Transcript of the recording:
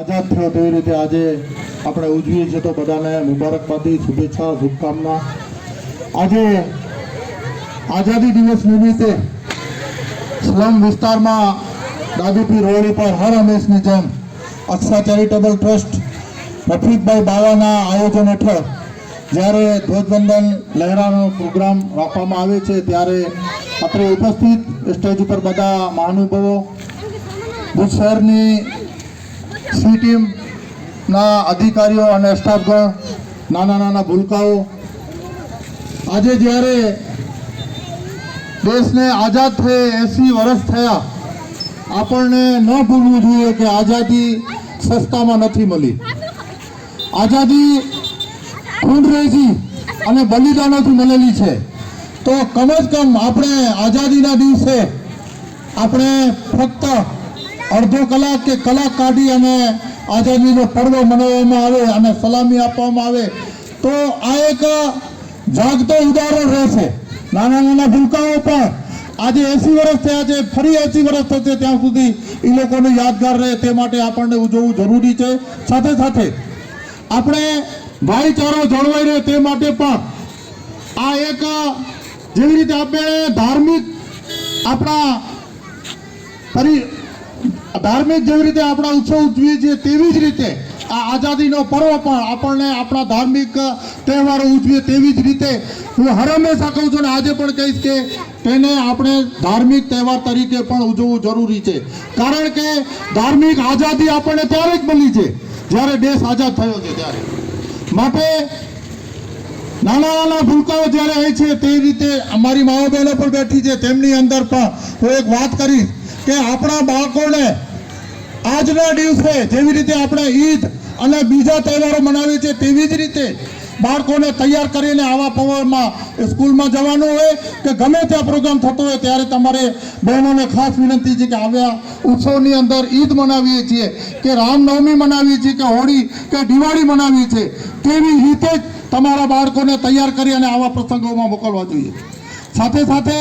આઝાદ થયો તેવી રીતે આજે આપણે ઉજવીએ છીએ, તો બધાને મુબારકબાદી, શુભેચ્છા, શુભકામના. આજે આઝાદી દિવસ નિમિત્તે સ્લમ વિસ્તારમાં દાદુપીર રોડ ઉપર હર હંમેશની જેમ અક્ષા ચેરિટેબલ ટ્રસ્ટ રફીકભાઈ બાવાના આયોજન હેઠળ જ્યારે ધ્વજવંદન લહેરાનો પ્રોગ્રામ રાખવામાં આવે છે, ત્યારે આપણે ઉપસ્થિત સ્ટેજ ઉપર બધા મહાનુભાવો, ભુજ શહેરની સી ટીમના અધિકારીઓ અને સ્ટાફગણ, નાના નાના ભૂલકાઓ, આજે જ્યારે દેશને આઝાદ થઈ 80 વર્ષ થયા, આપણને ન ભૂલવું જોઈએ કે આઝાદી સસ્તામાં નથી મળી. આઝાદી ખૂનરેજી અને બલિદાનોથી મળેલી છે. તો કમ જ કમ આપણે આઝાદીના દિવસે આપણે ફક્ત અડધો કલાક કે કલાક કાઢી અને આઝાદીનો પર્વ મનાવવામાં આવે અને સલામી આપવામાં આવે તો આ એક જાગતો ઉદાહરણ રહેશે. નાના નાના ભૂલકાઓ પણ આજે 80 વર્ષ થયા છે, ફરી 80 વર્ષ થશે ત્યાં સુધી એ લોકોને યાદગાર રહે તે માટે આપણને ઉજવવું જરૂરી છે. સાથે સાથે આપણે ભાઈચારો જળવાઈ રહે તે માટે પણ આ એક જેવી રીતે આપણે ધાર્મિક જેવી રીતે આપણા ઉત્સવ ઉજવીએ છીએ તેવી જ રીતે આ આઝાદીનો પર્વ પણ આપણને આપણા ધાર્મિક તહેવારો ઉજવીએ તેવી જ રીતે હું હર હંમેશા કહું છું, અને આજે પણ કહીશ કે તેને આપણે ધાર્મિક તહેવાર તરીકે પણ ઉજવવું જરૂરી છે. કારણ કે ધાર્મિક આઝાદી આપણને ત્યારે જ મળી છે જ્યારે દેશ આઝાદ થયો છે. ત્યારે માટે નાના નાના ભૂલકાઓ જ્યારે અહીં છે તે રીતે અમારી માઓ બહેનો પણ બેઠી છે, તેમની અંદર પણ હું એક વાત કરીશ કે આપણા બાળકોને આજના દિવસે જેવી રીતે આપણે ઈદ અને બીજા તહેવારો મનાવીએ છીએ તેવી જ રીતે બાળકોને તૈયાર કરીને આવા પર્વમાં સ્કૂલમાં જવાનું હોય કે ગમે ત્યાં પ્રોગ્રામ થતો હોય ત્યારે તમારે બહેનોને ખાસ વિનંતી છે કે આવ્યા ઉત્સવની અંદર ઈદ મનાવીએ છીએ કે રામનવમી મનાવીએ છીએ કે હોળી કે દિવાળી મનાવીએ છીએ તેવી રીતે જ તમારા બાળકોને તૈયાર કરી અને આવા પ્રસંગોમાં મોકલવા જોઈએ. સાથે સાથે